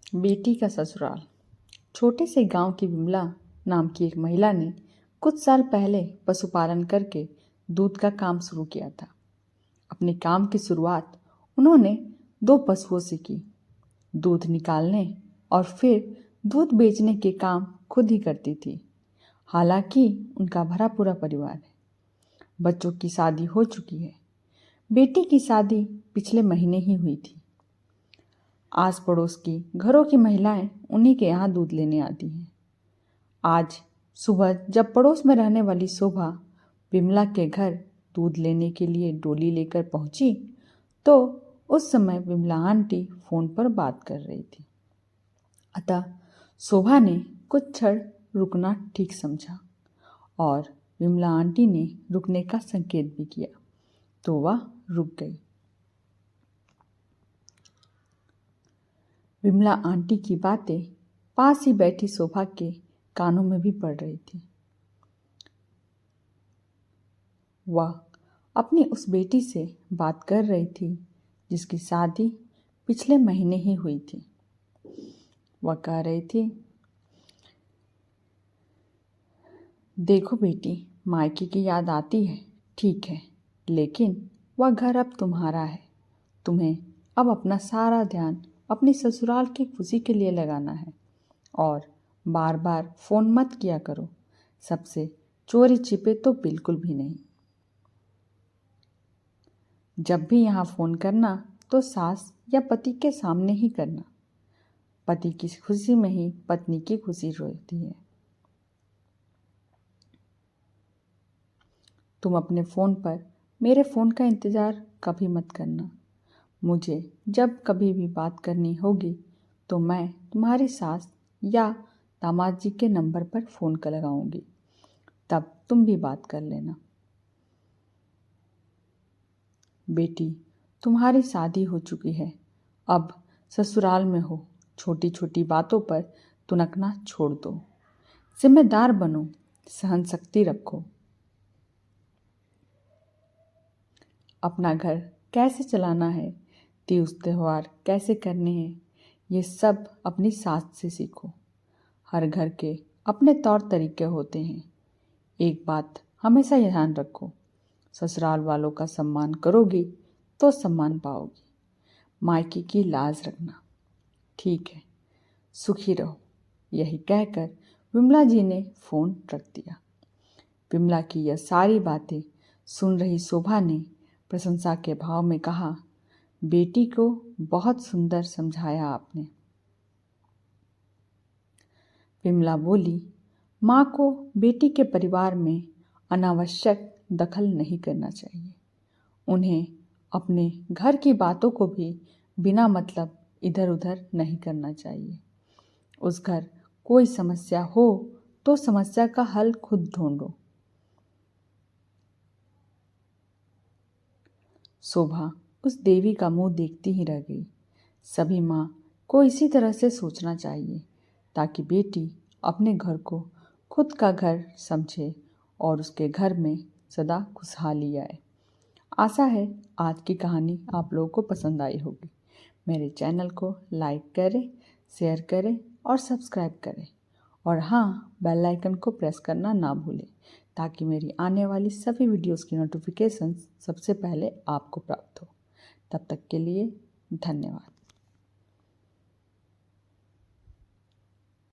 बेटी का ससुराल। छोटे से गांव की विमला नाम की एक महिला ने कुछ साल पहले पशुपालन करके दूध का काम शुरू किया था। अपने काम की शुरुआत उन्होंने 2 पशुओं से की। दूध निकालने और फिर दूध बेचने के काम खुद ही करती थी। हालांकि उनका भरा पूरा परिवार है। बच्चों की शादी हो चुकी है। बेटी की शादी पिछले महीने ही हुई थी। आस पड़ोस की घरों की महिलाएं उन्हीं के यहाँ दूध लेने आती हैं। आज सुबह जब पड़ोस में रहने वाली शोभा विमला के घर दूध लेने के लिए डोली लेकर पहुंची तो उस समय विमला आंटी फोन पर बात कर रही थी। अतः शोभा ने कुछ क्षण रुकना ठीक समझा और विमला आंटी ने रुकने का संकेत भी किया तो वह रुक गई। विमला आंटी की बातें पास ही बैठी शोभा के कानों में भी पड़ रही थी। वह अपनी उस बेटी से बात कर रही थी जिसकी शादी पिछले महीने ही हुई थी। वह कह रही थी, देखो बेटी, मायके की याद आती है, ठीक है, लेकिन वह घर अब तुम्हारा है। तुम्हें अब अपना सारा ध्यान अपनी ससुराल की खुशी के लिए लगाना है और बार बार फ़ोन मत किया करो। सबसे चोरी छिपे तो बिल्कुल भी नहीं। जब भी यहाँ फ़ोन करना तो सास या पति के सामने ही करना। पति की खुशी में ही पत्नी की खुशी होती है। तुम अपने फ़ोन पर मेरे फ़ोन का इंतज़ार कभी मत करना। मुझे जब कभी भी बात करनी होगी तो मैं तुम्हारी सास या दामाद जी के नंबर पर फ़ोन कर लगाऊंगी, तब तुम भी बात कर लेना। बेटी, तुम्हारी शादी हो चुकी है, अब ससुराल में हो। छोटी छोटी बातों पर तुनकना छोड़ दो। जिम्मेदार बनो, सहन शक्ति रखो। अपना घर कैसे चलाना है, तीज त्यौहार कैसे करने हैं, ये सब अपनी सास से सीखो। हर घर के अपने तौर तरीके होते हैं। एक बात हमेशा ध्यान रखो, ससुराल वालों का सम्मान करोगी तो सम्मान पाओगी। मायके की लाज रखना, ठीक है, सुखी रहो। यही कहकर विमला जी ने फ़ोन रख दिया। विमला की यह सारी बातें सुन रही शोभा ने प्रशंसा के भाव में कहा, बेटी को बहुत सुंदर समझाया आपने। विमला बोली, माँ को बेटी के परिवार में अनावश्यक दखल नहीं करना चाहिए। उन्हें अपने घर की बातों को भी बिना मतलब इधर उधर नहीं करना चाहिए। उस घर कोई समस्या हो तो समस्या का हल खुद ढूंढो। शोभा उस देवी का मुंह देखती ही रह गई। सभी माँ को इसी तरह से सोचना चाहिए ताकि बेटी अपने घर को खुद का घर समझे और उसके घर में सदा खुशहाली आए। आशा है आज की कहानी आप लोगों को पसंद आई होगी। मेरे चैनल को लाइक करें, शेयर करें और सब्सक्राइब करें। और हाँ, बेल आइकन को प्रेस करना ना भूलें ताकि मेरी आने वाली सभी वीडियोस की नोटिफिकेशंस सबसे पहले आपको प्राप्त हो। तब तक के लिए धन्यवाद।